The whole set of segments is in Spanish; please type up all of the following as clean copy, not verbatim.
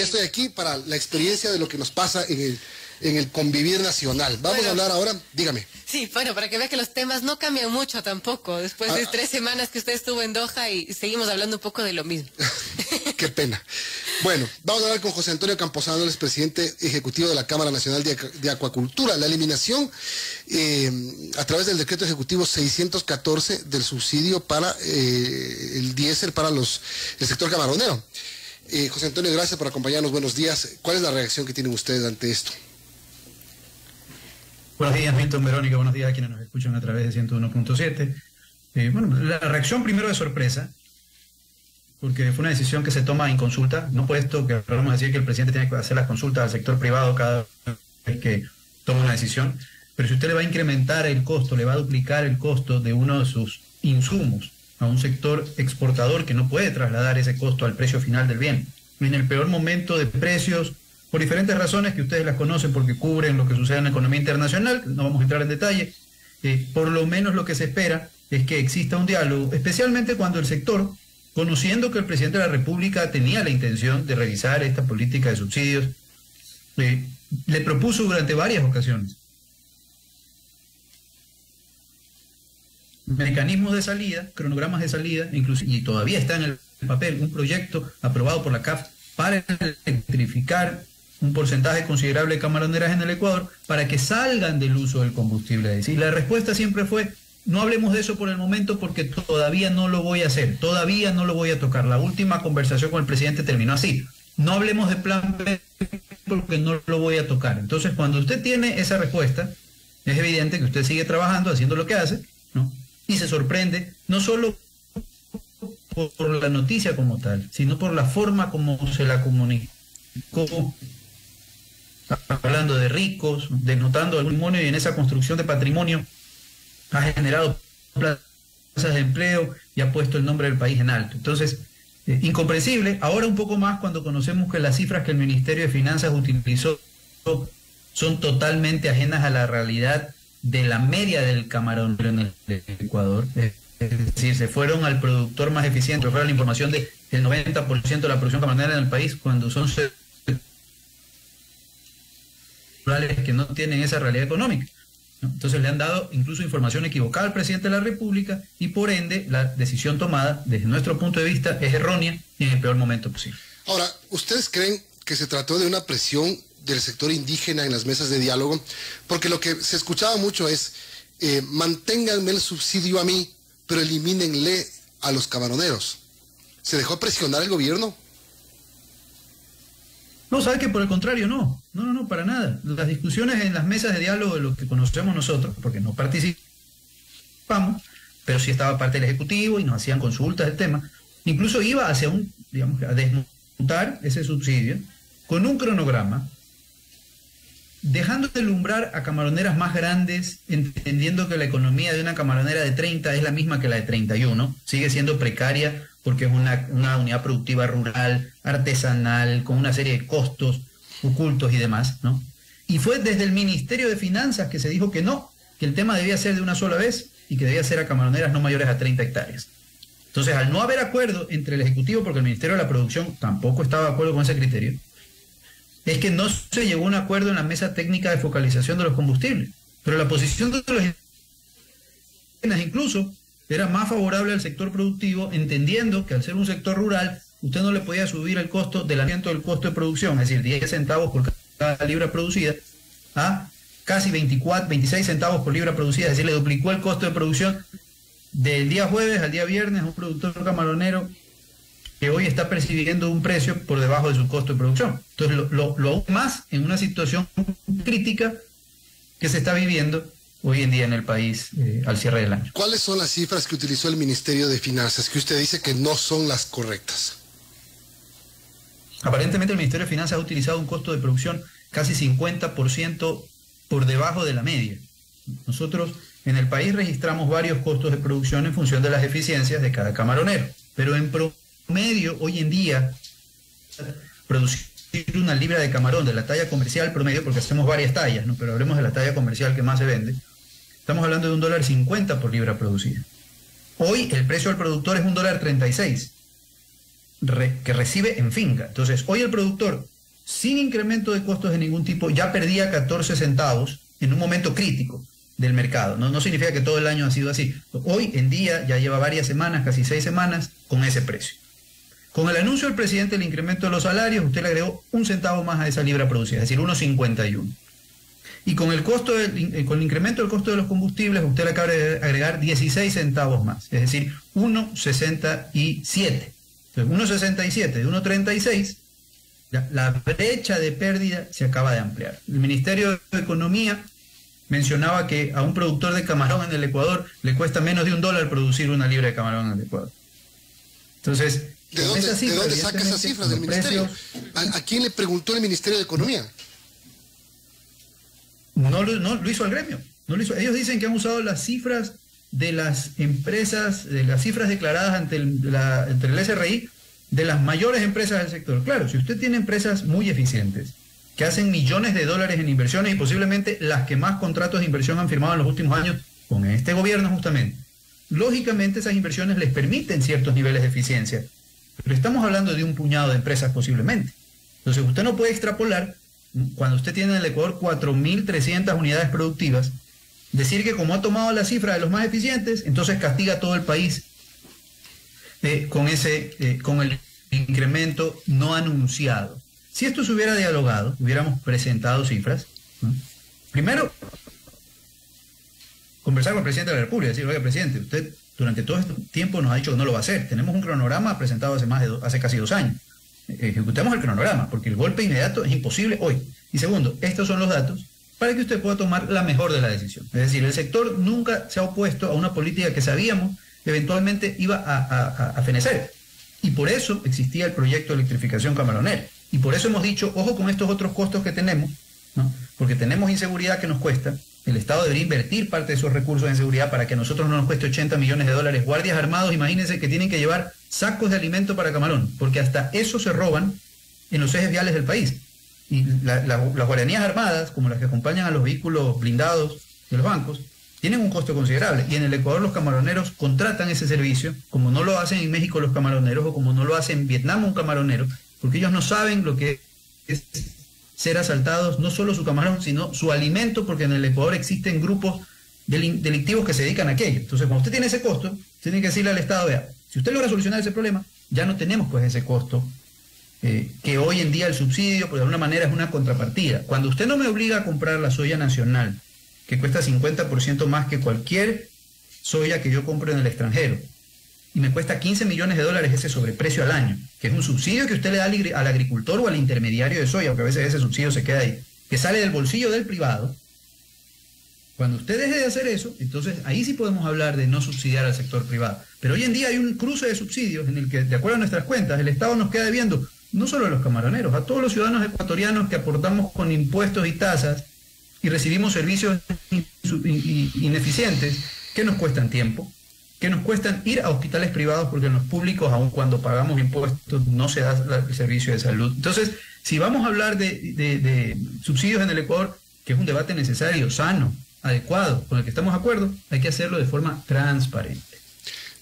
ya estoy aquí para la experiencia de lo que nos pasa en el convivir nacional. Vamos a hablar ahora, dígame. Sí, bueno, para que vea que los temas no cambian mucho tampoco, después de 3 semanas que usted estuvo en Doha y seguimos hablando un poco de lo mismo. Qué pena. Bueno, vamos a hablar con José Antonio Camposano, el presidente ejecutivo de la Cámara Nacional de Acuacultura. La eliminación a través del decreto ejecutivo 614 del subsidio para el diésel para el sector camaronero. José Antonio, gracias por acompañarnos. Buenos días. ¿Cuál es la reacción que tienen ustedes ante esto? Buenos días, Milton, Verónica. Buenos días a quienes nos escuchan a través de 101.7. Bueno, la reacción primero de sorpresa, porque fue una decisión que se toma en consulta. No puesto que vamos a decir que el presidente tiene que hacer las consultas al sector privado cada vez que toma una decisión, pero si usted le va a incrementar el costo, le va a duplicar el costo de uno de sus insumos a un sector exportador que no puede trasladar ese costo al precio final del bien, en el peor momento de precios, por diferentes razones que ustedes las conocen porque cubren lo que sucede en la economía internacional, no vamos a entrar en detalle, por lo menos lo que se espera es que exista un diálogo, especialmente cuando el sector, conociendo que el presidente de la República tenía la intención de revisar esta política de subsidios, le propuso durante varias ocasiones mecanismos de salida, cronogramas de salida, inclusive, y todavía está en el papel un proyecto aprobado por la CAF para electrificar un porcentaje considerable de camaroneras en el Ecuador para que salgan del uso del combustible. Y la respuesta siempre fue: no hablemos de eso por el momento porque todavía no lo voy a hacer, todavía no lo voy a tocar. La última conversación con el presidente terminó así: no hablemos de plan B porque no lo voy a tocar. Entonces, cuando usted tiene esa respuesta, es evidente que usted sigue trabajando, haciendo lo que hace, ¿no? Y se sorprende, no solo por la noticia como tal, sino por la forma como se la comunicó, hablando de ricos, denotando algún patrimonio, y en esa construcción de patrimonio ha generado plazas de empleo y ha puesto el nombre del país en alto. Entonces, incomprensible, ahora un poco más cuando conocemos que las cifras que el Ministerio de Finanzas utilizó son totalmente ajenas a la realidad de la media del camarón en el Ecuador. Es decir, se fueron al productor más eficiente, fueron la información de el 90% de la producción camaronera en el país, cuando son rurales que no tienen esa realidad económica, ¿no? Entonces le han dado incluso información equivocada al presidente de la República y por ende la decisión tomada desde nuestro punto de vista es errónea y en el peor momento posible. Ahora, ¿ustedes creen que se trató de una presión del sector indígena en las mesas de diálogo? Porque lo que se escuchaba mucho es manténganme el subsidio a mí, pero elimínenle a los camaroneros. ¿Se dejó presionar el gobierno? No, sabe que por el contrario, no, para nada. Las discusiones en las mesas de diálogo de lo que conocemos nosotros, porque no participamos, pero sí estaba parte del Ejecutivo y nos hacían consultas del tema, incluso iba hacia a desmontar ese subsidio con un cronograma, dejando de lumbrar a camaroneras más grandes, entendiendo que la economía de una camaronera de 30 es la misma que la de 31, sigue siendo precaria porque es una unidad productiva rural, artesanal, con una serie de costos ocultos y demás, ¿no? Y fue desde el Ministerio de Finanzas que se dijo que no, que el tema debía ser de una sola vez y que debía ser a camaroneras no mayores a 30 hectáreas. Entonces, al no haber acuerdo entre el Ejecutivo, porque el Ministerio de la Producción tampoco estaba de acuerdo con ese criterio, es que no se llegó a un acuerdo en la mesa técnica de focalización de los combustibles. Pero la posición de los indígenas incluso era más favorable al sector productivo, entendiendo que al ser un sector rural, usted no le podía subir el costo del aliento del costo de producción, es decir, 10 centavos por cada libra producida, a casi 26 centavos por libra producida, es decir, le duplicó el costo de producción del día jueves al día viernes a un productor camaronero que hoy está percibiendo un precio por debajo de su costo de producción. Entonces, lo aún más en una situación crítica que se está viviendo hoy en día en el país al cierre del año. ¿Cuáles son las cifras que utilizó el Ministerio de Finanzas, que usted dice que no son las correctas? Aparentemente el Ministerio de Finanzas ha utilizado un costo de producción casi 50% por debajo de la media. Nosotros en el país registramos varios costos de producción en función de las eficiencias de cada camaronero, pero en promedio hoy en día producir una libra de camarón de la talla comercial promedio, porque hacemos varias tallas, ¿no? Pero hablemos de la talla comercial que más se vende, estamos hablando de $1.50 por libra producida. Hoy el precio al productor es $1.36. que recibe en finca. Entonces, hoy el productor, sin incremento de costos de ningún tipo, ya perdía 14 centavos en un momento crítico del mercado. No significa que todo el año ha sido así. Hoy en día ya lleva varias semanas, casi 6 semanas, con ese precio. Con el anuncio del presidente del incremento de los salarios, usted le agregó 1 centavo más a esa libra producida, es decir, 1,51. Y con el costo con el incremento del costo de los combustibles, usted le acaba de agregar 16 centavos más, es decir, 1,67. Entonces, 1,67 de 1,36, la brecha de pérdida se acaba de ampliar. El Ministerio de Economía mencionaba que a un productor de camarón en el Ecuador le cuesta menos de $1 producir una libra de camarón en el Ecuador. Entonces, ¿de dónde saca esas cifras del Ministerio? ¿A quién le preguntó el Ministerio de Economía? No lo hizo al gremio. Ellos dicen que han usado las cifras de las empresas, de las cifras declaradas ante el SRI, de las mayores empresas del sector. Claro, si usted tiene empresas muy eficientes, que hacen millones de dólares en inversiones y posiblemente las que más contratos de inversión han firmado en los últimos años con este gobierno justamente, lógicamente esas inversiones les permiten ciertos niveles de eficiencia. Pero estamos hablando de un puñado de empresas posiblemente. Entonces usted no puede extrapolar, cuando usted tiene en el Ecuador 4.300 unidades productivas, decir que como ha tomado la cifra de los más eficientes, entonces castiga a todo el país con el incremento no anunciado. Si esto se hubiera dialogado, hubiéramos presentado cifras, ¿no? Primero, conversar con el presidente de la República, decir, oiga, presidente, usted durante todo este tiempo nos ha dicho que no lo va a hacer. Tenemos un cronograma presentado hace casi 2 años. Ejecutemos el cronograma, porque el golpe inmediato es imposible hoy. Y segundo, estos son los datos para que usted pueda tomar la mejor de la decisión. Es decir, el sector nunca se ha opuesto a una política que sabíamos eventualmente iba a fenecer. Y por eso existía el proyecto de electrificación camaronera. Y por eso hemos dicho, ojo con estos otros costos que tenemos, ¿no? Porque tenemos inseguridad que nos cuesta. El Estado debería invertir parte de esos recursos en seguridad para que a nosotros no nos cueste $80 millones. Guardias armados, imagínense que tienen que llevar sacos de alimento para camarón, porque hasta eso se roban en los ejes viales del país. Y las guardianías armadas, como las que acompañan a los vehículos blindados de los bancos, tienen un costo considerable. Y en el Ecuador los camaroneros contratan ese servicio, como no lo hacen en México los camaroneros, o como no lo hace en Vietnam un camaronero, porque ellos no saben lo que es ser asaltados, no solo su camarón, sino su alimento, porque en el Ecuador existen grupos delictivos que se dedican a aquello. Entonces, cuando usted tiene ese costo, tiene que decirle al Estado, vea, si usted logra solucionar ese problema, ya no tenemos pues ese costo, que hoy en día el subsidio, pues de alguna manera es una contrapartida. Cuando usted no me obliga a comprar la soya nacional, que cuesta 50% más que cualquier soya que yo compro en el extranjero, y me cuesta $15 millones ese sobreprecio al año, que es un subsidio que usted le da al agricultor o al intermediario de soya, porque a veces ese subsidio se queda ahí, que sale del bolsillo del privado. Cuando usted deje de hacer eso, entonces ahí sí podemos hablar de no subsidiar al sector privado. Pero hoy en día hay un cruce de subsidios en el que, de acuerdo a nuestras cuentas, el Estado nos queda debiendo no solo a los camaroneros, a todos los ciudadanos ecuatorianos que aportamos con impuestos y tasas y recibimos servicios ineficientes que nos cuestan tiempo, que nos cuestan ir a hospitales privados, porque en los públicos, aun cuando pagamos impuestos, no se da el servicio de salud. Entonces, si vamos a hablar de subsidios en el Ecuador, que es un debate necesario, sano, adecuado, con el que estamos de acuerdo, hay que hacerlo de forma transparente.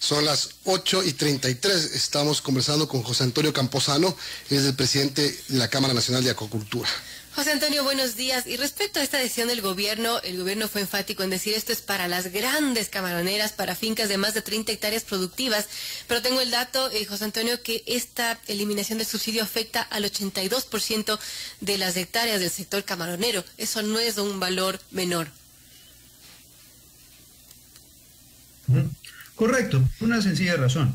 Son las 8:33, estamos conversando con José Antonio Camposano, es el presidente de la Cámara Nacional de Acuacultura. José Antonio, buenos días. Y respecto a esta decisión del gobierno, el gobierno fue enfático en decir esto es para las grandes camaroneras, para fincas de más de 30 hectáreas productivas. Pero tengo el dato, José Antonio, que esta eliminación del subsidio afecta al 82% de las hectáreas del sector camaronero. Eso no es un valor menor. Correcto, por una sencilla razón.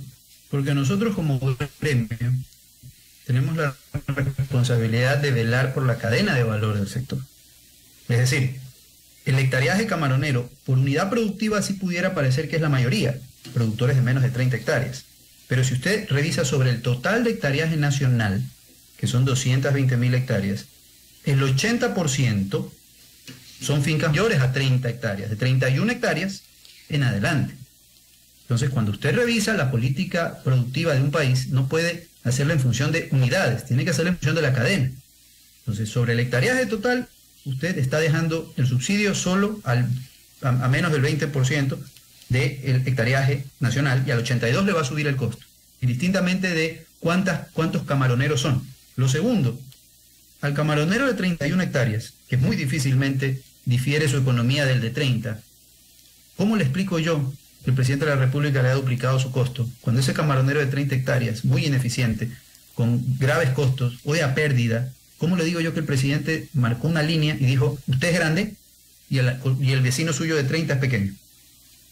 Porque nosotros como gremio tenemos la responsabilidad de velar por la cadena de valor del sector. Es decir, el hectareaje camaronero por unidad productiva sí pudiera parecer que es la mayoría, productores de menos de 30 hectáreas. Pero si usted revisa sobre el total de hectareaje nacional, que son 220.000 hectáreas, el 80% son fincas mayores a 30 hectáreas, de 31 hectáreas en adelante. Entonces, cuando usted revisa la política productiva de un país, no puede hacerlo en función de unidades, tiene que hacerlo en función de la cadena. Entonces, sobre el hectareaje total, usted está dejando el subsidio solo a menos del 20% del hectareaje nacional, y al 82% le va a subir el costo, indistintamente de cuántos camaroneros son. Lo segundo, al camaronero de 31 hectáreas, que muy difícilmente difiere su economía del de 30, ¿cómo le explico yo que el presidente de la República le ha duplicado su costo? Cuando ese camaronero de 30 hectáreas, muy ineficiente, con graves costos, hoy a pérdida, ¿cómo le digo yo que el presidente marcó una línea y dijo, usted es grande y el vecino suyo de 30 es pequeño?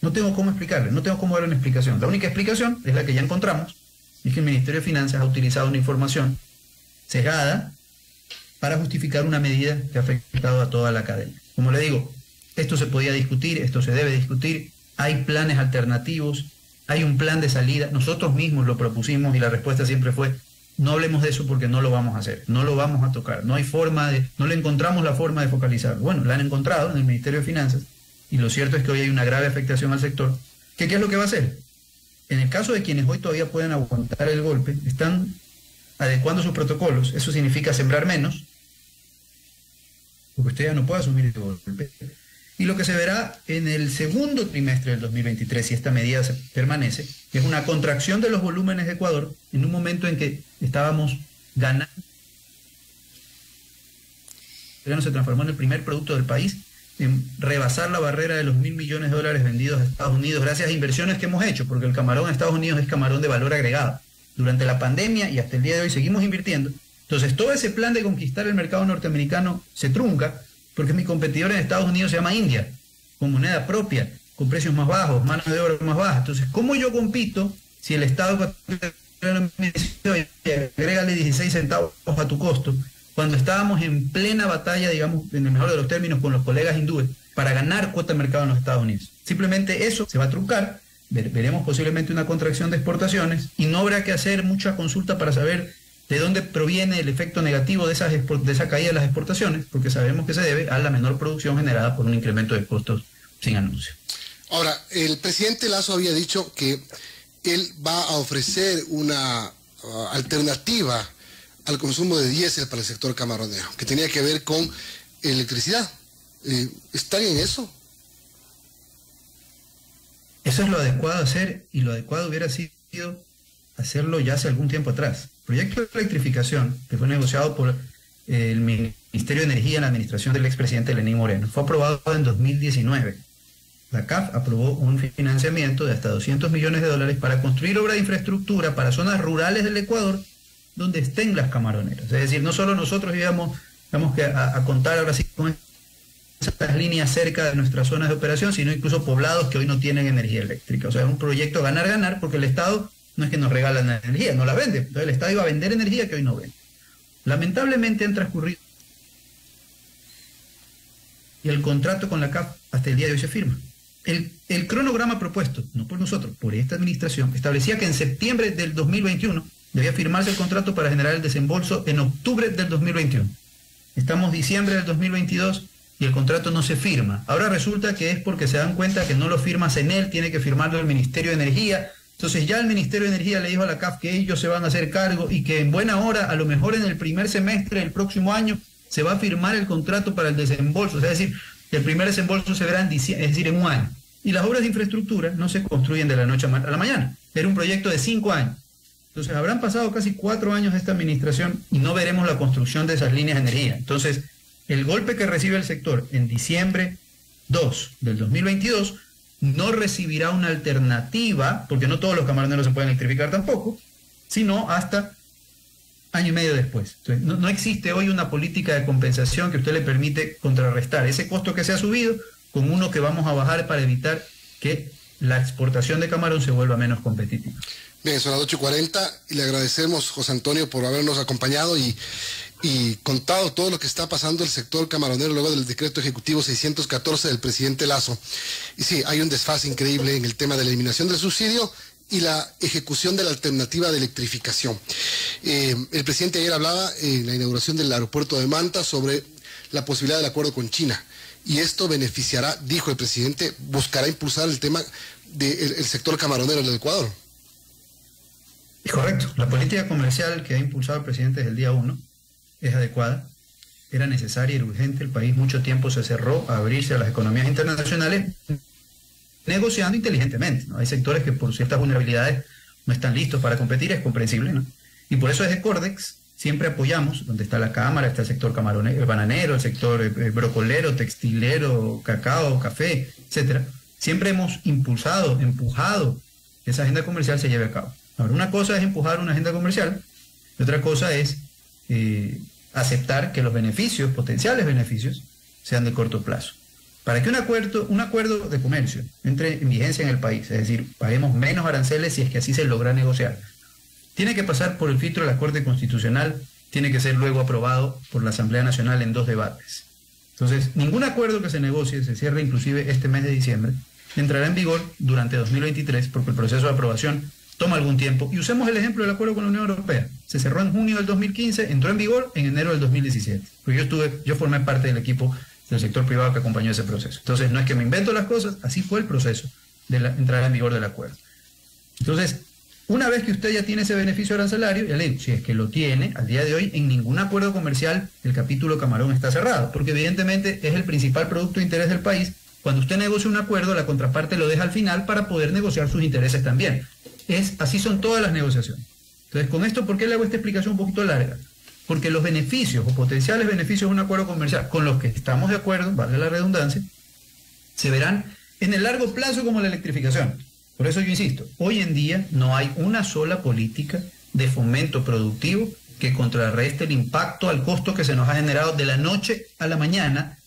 No tengo cómo explicarle, no tengo cómo dar una explicación. La única explicación es la que ya encontramos, y es que el Ministerio de Finanzas ha utilizado una información sesgada para justificar una medida que ha afectado a toda la cadena. Como le digo, esto se podía discutir, esto se debe discutir, hay planes alternativos, hay un plan de salida, nosotros mismos lo propusimos y la respuesta siempre fue, no hablemos de eso porque no lo vamos a hacer, no lo vamos a tocar, no le encontramos la forma de focalizarlo. Bueno, la han encontrado en el Ministerio de Finanzas y lo cierto es que hoy hay una grave afectación al sector. ¿Qué es lo que va a hacer? En el caso de quienes hoy todavía pueden aguantar el golpe, están adecuando sus protocolos. Eso significa sembrar menos, porque usted ya no puede asumir el golpe. Y lo que se verá en el segundo trimestre del 2023, si esta medida permanece, es una contracción de los volúmenes de Ecuador en un momento en que estábamos ganando. El se transformó en el primer producto del país en rebasar la barrera de los $1.000 millones vendidos a Estados Unidos gracias a inversiones que hemos hecho, porque el camarón en Estados Unidos es camarón de valor agregado. Durante la pandemia y hasta el día de hoy seguimos invirtiendo. Entonces todo ese plan de conquistar el mercado norteamericano se trunca porque mi competidor en Estados Unidos se llama India, con moneda propia, con precios más bajos, mano de obra más baja. Entonces, ¿cómo yo compito si el Estado me dice, agrégale 16 centavos a tu costo, cuando estábamos en plena batalla, digamos, en el mejor de los términos, con los colegas hindúes, para ganar cuota de mercado en los Estados Unidos? Simplemente eso se va a truncar, veremos posiblemente una contracción de exportaciones y no habrá que hacer mucha consulta para saber de dónde proviene el efecto negativo de esa caída de las exportaciones, porque sabemos que se debe a la menor producción generada por un incremento de costos sin anuncio. Ahora, el presidente Lasso había dicho que él va a ofrecer una alternativa al consumo de diésel para el sector camaronero, que tenía que ver con electricidad. ¿Están en eso? Eso es lo adecuado a hacer, y lo adecuado hubiera sido hacerlo ya hace algún tiempo atrás. El proyecto de electrificación, que fue negociado por el Ministerio de Energía en la administración del expresidente Lenín Moreno, fue aprobado en 2019. La CAF aprobó un financiamiento de hasta $200 millones para construir obra de infraestructura para zonas rurales del Ecuador donde estén las camaroneras. Es decir, no solo nosotros íbamos a contar ahora sí con esas líneas cerca de nuestras zonas de operación, sino incluso poblados que hoy no tienen energía eléctrica. O sea, es un proyecto ganar-ganar, porque el Estado no es que nos regala la energía, no la vende. Entonces el Estado iba a vender energía que hoy no vende. Lamentablemente han transcurrido y el contrato con la CAF hasta el día de hoy se firma. El cronograma propuesto, no por nosotros, por esta administración, establecía que en septiembre del 2021 debía firmarse el contrato para generar el desembolso en octubre del 2021. Estamos diciembre del 2022 y el contrato no se firma. Ahora resulta que es porque se dan cuenta que no lo firma CENEL, tiene que firmarlo el Ministerio de Energía. Entonces ya el Ministerio de Energía le dijo a la CAF que ellos se van a hacer cargo y que en buena hora, a lo mejor en el primer semestre del próximo año, se va a firmar el contrato para el desembolso. O sea, es decir, el primer desembolso se verá en un año. Y las obras de infraestructura no se construyen de la noche a la mañana. Era un proyecto de 5 años. Entonces habrán pasado casi 4 años de esta administración y no veremos la construcción de esas líneas de energía. Entonces, el golpe que recibe el sector en diciembre 2 del 2022 no recibirá una alternativa, porque no todos los camaroneros se pueden electrificar tampoco, sino hasta año y medio después. Entonces, no existe hoy una política de compensación que usted le permite contrarrestar ese costo que se ha subido con uno que vamos a bajar para evitar que la exportación de camarón se vuelva menos competitiva. Bien, son las 8:40 y le agradecemos, José Antonio, por habernos acompañado y contado todo lo que está pasando el sector camaronero luego del decreto ejecutivo 614 del presidente Lasso. Y sí, hay un desfase increíble en el tema de la eliminación del subsidio y la ejecución de la alternativa de electrificación. El presidente ayer hablaba en la inauguración del aeropuerto de Manta sobre la posibilidad del acuerdo con China. Y esto beneficiará, dijo el presidente, buscará impulsar el tema del sector camaronero del Ecuador. Es correcto. La política comercial que ha impulsado el presidente desde el día 1 es adecuada, era necesaria y urgente. El país mucho tiempo se cerró a abrirse a las economías internacionales, negociando inteligentemente, ¿no? Hay sectores que por ciertas vulnerabilidades no están listos para competir, es comprensible, ¿no? Y por eso desde Cordex siempre apoyamos, donde está la Cámara, está el sector camaronero, bananero, el sector brocolero, textilero, cacao, café, etcétera. Siempre hemos impulsado, empujado que esa agenda comercial se lleve a cabo. Ahora, una cosa es empujar una agenda comercial, y otra cosa es aceptar que los beneficios, potenciales beneficios, sean de corto plazo. Para que un acuerdo de comercio entre en vigencia en el país, es decir, paguemos menos aranceles si es que así se logra negociar, tiene que pasar por el filtro de la Corte Constitucional, tiene que ser luego aprobado por la Asamblea Nacional en 2 debates. Entonces, ningún acuerdo que se negocie, se cierre inclusive este mes de diciembre, entrará en vigor durante 2023 porque el proceso de aprobación toma algún tiempo. Y usemos el ejemplo del acuerdo con la Unión Europea. Se cerró en junio del 2015, entró en vigor en enero del 2017. Porque yo formé parte del equipo del sector privado que acompañó ese proceso. Entonces, no es que me invento las cosas, así fue el proceso de la entrada en vigor del acuerdo. Entonces, una vez que usted ya tiene ese beneficio arancelario, ya le digo, si es que lo tiene, al día de hoy, en ningún acuerdo comercial el capítulo camarón está cerrado, porque evidentemente es el principal producto de interés del país. Cuando usted negocia un acuerdo, la contraparte lo deja al final para poder negociar sus intereses también. Así son todas las negociaciones. Entonces, con esto, ¿por qué le hago esta explicación un poquito larga? Porque los beneficios o potenciales beneficios de un acuerdo comercial con los que estamos de acuerdo, vale la redundancia, se verán en el largo plazo como la electrificación. Por eso yo insisto, hoy en día no hay una sola política de fomento productivo que contrarreste el impacto al costo que se nos ha generado de la noche a la mañana,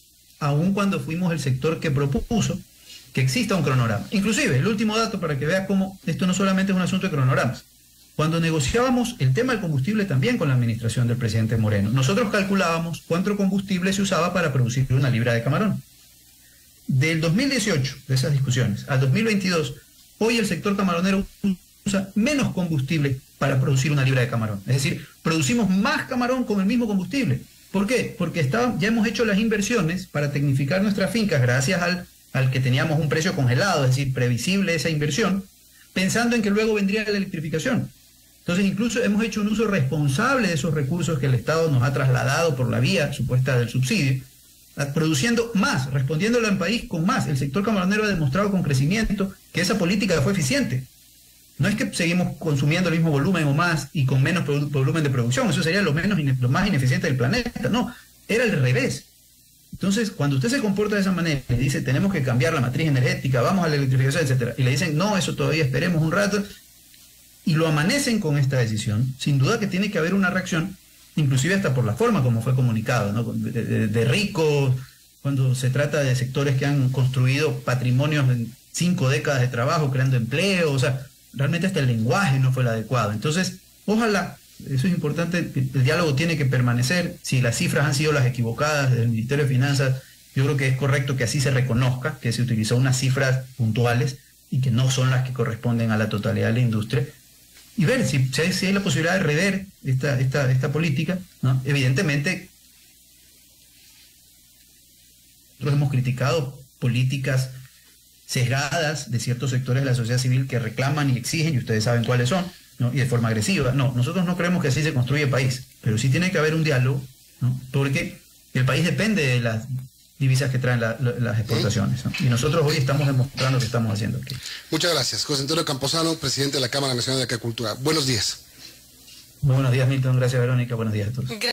aun cuando fuimos el sector que propuso que exista un cronograma. Inclusive, el último dato para que vea cómo esto no solamente es un asunto de cronogramas. Cuando negociábamos el tema del combustible también con la administración del presidente Moreno, nosotros calculábamos cuánto combustible se usaba para producir una libra de camarón. Del 2018, de esas discusiones, al 2022, hoy el sector camaronero usa menos combustible para producir una libra de camarón. Es decir, producimos más camarón con el mismo combustible. ¿Por qué? Porque ya hemos hecho las inversiones para tecnificar nuestras fincas gracias al que teníamos un precio congelado, es decir, previsible esa inversión, pensando en que luego vendría la electrificación. Entonces, incluso hemos hecho un uso responsable de esos recursos que el Estado nos ha trasladado por la vía supuesta del subsidio, produciendo más, respondiéndole al país con más. El sector camaronero ha demostrado con crecimiento que esa política fue eficiente. No es que seguimos consumiendo el mismo volumen o más y con menos volumen de producción, eso sería lo más ineficiente del planeta. No, era al revés. Entonces, cuando usted se comporta de esa manera y dice, tenemos que cambiar la matriz energética, vamos a la electrificación, etcétera, y le dicen, no, eso todavía esperemos un rato, y lo amanecen con esta decisión, sin duda que tiene que haber una reacción, inclusive hasta por la forma como fue comunicado, ¿no? de ricos, cuando se trata de sectores que han construido patrimonios en 5 décadas de trabajo, creando empleo, o sea, realmente hasta el lenguaje no fue el adecuado. Entonces, ojalá, eso es importante, el diálogo tiene que permanecer. Si las cifras han sido las equivocadas del Ministerio de Finanzas, yo creo que es correcto que así se reconozca, que se utilizó unas cifras puntuales y que no son las que corresponden a la totalidad de la industria, y ver si hay la posibilidad de rever esta política, ¿no? Evidentemente, nosotros hemos criticado políticas sesgadas de ciertos sectores de la sociedad civil que reclaman y exigen, y ustedes saben cuáles son, ¿no? Y de forma agresiva. No, nosotros no creemos que así se construye país, pero sí tiene que haber un diálogo, ¿no? Porque el país depende de las divisas que traen las exportaciones, ¿no? Y nosotros hoy estamos demostrando que estamos haciendo aquí. Muchas gracias. José Antonio Camposano, presidente de la Cámara Nacional de Agricultura. Buenos días. Muy buenos días, Milton. Gracias, Verónica. Buenos días a todos.